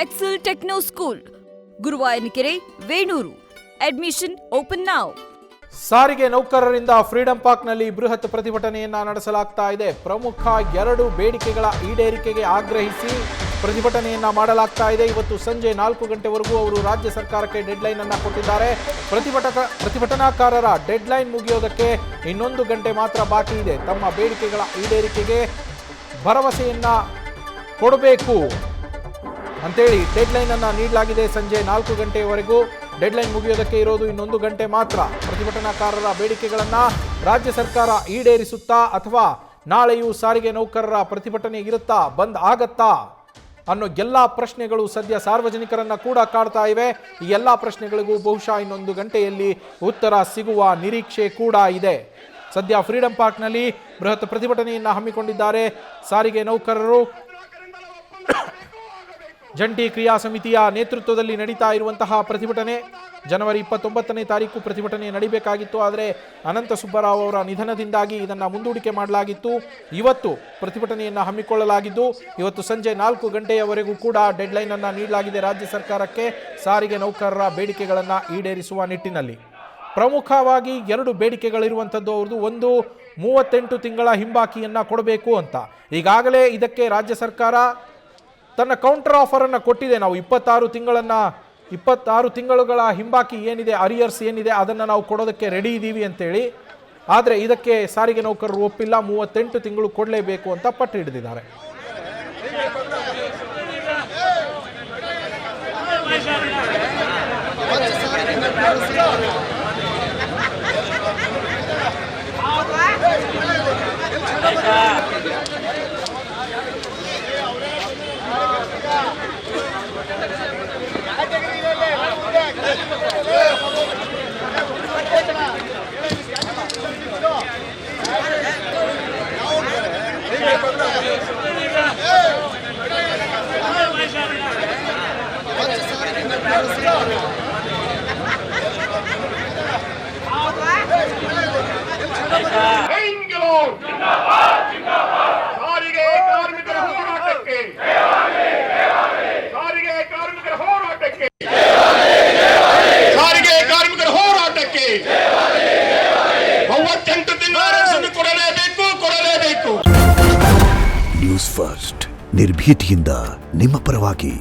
Excel techno school, Guruvayanakere, Venur. Admission open now. ಸಾರಿಗೆ ನೌಕರರಿಂದ freedom ಪಾರ್ಕ್ನಲ್ಲಿ ಬೃಹತ್ ಪ್ರತಿಭಟನೆಯನ್ನ ನಡೆಸಲಾಗ್ತಾ ಇದೆ. ಪ್ರಮುಖ 2 ಬೇಡಿಕೆಗಳ ಈಡೇರಿಕೆಗೆ ಆಗ್ರಹಿಸಿ ಪ್ರತಿಭಟನೆಯನ್ನ ಮಾಡಲಾಗ್ತಾ ಇದೆ. ಇವತ್ತು ಸಂಜೆ 4 ಗಂಟೆವರೆಗೂ ಅವರು ರಾಜ್ಯ ಸರ್ಕಾರಕ್ಕೆ ಡೆಡ್ಲೈನ್ ಅನ್ನ ಕೊಟ್ಟಿದ್ದಾರೆ. ಪ್ರತಿಭಟನಾಕಾರರ ಡೆಡ್ಲೈನ್ ಮುಗಿಯೋದಕ್ಕೆ ಇನ್ನೊಂದು ಗಂಟೆ ಮಾತ್ರ ಬಾಕಿ ಇದೆ. ತಮ್ಮ ಬೇಡಿಕೆಗಳ ಈಡೇರಿಕೆಗೆ ಭರವಸೆಯನ್ನ ಕೊಡಬೇಕು ಅಂತೇಳಿ ಡೆಡ್ಲೈನ್ ಅನ್ನ ನೀಡಲಾಗಿದೆ. ಸಂಜೆ 4 ಗಂಟೆಯವರೆಗೂ ಡೆಡ್ಲೈನ್ ಮುಗಿಯೋದಕ್ಕೆ ಇರೋದು ಇನ್ನೊಂದು ಗಂಟೆ ಮಾತ್ರ. ಪ್ರತಿಭಟನಾಕಾರರ ಬೇಡಿಕೆಗಳನ್ನ ರಾಜ್ಯ ಸರ್ಕಾರ ಈಡೇರಿಸುತ್ತಾ ಅಥವಾ ನಾಳೆಯೂ ಸಾರಿಗೆ ನೌಕರರ ಪ್ರತಿಭಟನೆ ಇರುತ್ತಾ, ಬಂದ್ ಆಗತ್ತಾ ಅನ್ನೋ ಎಲ್ಲ ಪ್ರಶ್ನೆಗಳು ಸದ್ಯ ಸಾರ್ವಜನಿಕರನ್ನ ಕೂಡ ಕಾಡ್ತಾ ಇವೆ. ಈ ಎಲ್ಲ ಪ್ರಶ್ನೆಗಳಿಗೂ ಬಹುಶಃ ಇನ್ನೊಂದು ಗಂಟೆಯಲ್ಲಿ ಉತ್ತರ ಸಿಗುವ ನಿರೀಕ್ಷೆ ಕೂಡ ಇದೆ. ಸದ್ಯ ಫ್ರೀಡಂ ಪಾರ್ಕ್ನಲ್ಲಿ ಬೃಹತ್ ಪ್ರತಿಭಟನೆಯನ್ನ ಹಮ್ಮಿಕೊಂಡಿದ್ದಾರೆ ಸಾರಿಗೆ ನೌಕರರು. ಜಂಟಿ ಕ್ರಿಯಾ ಸಮಿತಿಯ ನೇತೃತ್ವದಲ್ಲಿ ನಡೀತಾ ಇರುವಂತಹ ಪ್ರತಿಭಟನೆ. ಜನವರಿ 29ನೇ ತಾರೀಕು ಪ್ರತಿಭಟನೆ ನಡೀಬೇಕಾಗಿತ್ತು. ಆದರೆ ಅನಂತ ಸುಬ್ಬರಾವ್ ಅವರ ನಿಧನದಿಂದಾಗಿ ಇದನ್ನು ಮುಂದೂಡಿಕೆ ಮಾಡಲಾಗಿತ್ತು. ಇವತ್ತು ಪ್ರತಿಭಟನೆಯನ್ನು ಹಮ್ಮಿಕೊಳ್ಳಲಾಗಿದ್ದು ಇವತ್ತು ಸಂಜೆ 4 ಗಂಟೆಯವರೆಗೂ ಕೂಡ ಡೆಡ್ಲೈನ್ ಅನ್ನು ನೀಡಲಾಗಿದೆ ರಾಜ್ಯ ಸರ್ಕಾರಕ್ಕೆ ಸಾರಿಗೆ ನೌಕರರ ಬೇಡಿಕೆಗಳನ್ನು ಈಡೇರಿಸುವ ನಿಟ್ಟಿನಲ್ಲಿ. ಪ್ರಮುಖವಾಗಿ 2 ಬೇಡಿಕೆಗಳಿರುವಂಥದ್ದು ಅವ್ರದ್ದು. ಒಂದು, 38 ತಿಂಗಳ ಹಿಂಬಾಕಿಯನ್ನು ಕೊಡಬೇಕು ಅಂತ. ಈಗಾಗಲೇ ಇದಕ್ಕೆ ರಾಜ್ಯ ಸರ್ಕಾರ ತನ್ನ ಕೌಂಟರ್ ಆಫರ್ ಅನ್ನು ಕೊಟ್ಟಿದೆ. ನಾವು 26 ತಿಂಗಳುಗಳ ಹಿಂಬಾಕಿ ಏನಿದೆ, ಅರಿಯರ್ಸ್ ಏನಿದೆ, ಅದನ್ನು ನಾವು ಕೊಡೋದಕ್ಕೆ ರೆಡಿ ಇದ್ದೀವಿ ಅಂತೇಳಿ. ಆದರೆ ಇದಕ್ಕೆ ಸಾರಿಗೆ ನೌಕರರು ಒಪ್ಪಿಲ್ಲ. 38 ತಿಂಗಳು ಕೊಡಲೇಬೇಕು ಅಂತ ಪಟ್ಟು ಹಿಡಿದಿದ್ದಾರೆ. ನ್ಯೂಸ್ ಫಸ್ಟ್, ನಿರ್ಭೀತಿಯಿಂದ ನಿಮ್ಮ ಪರವಾಗಿ.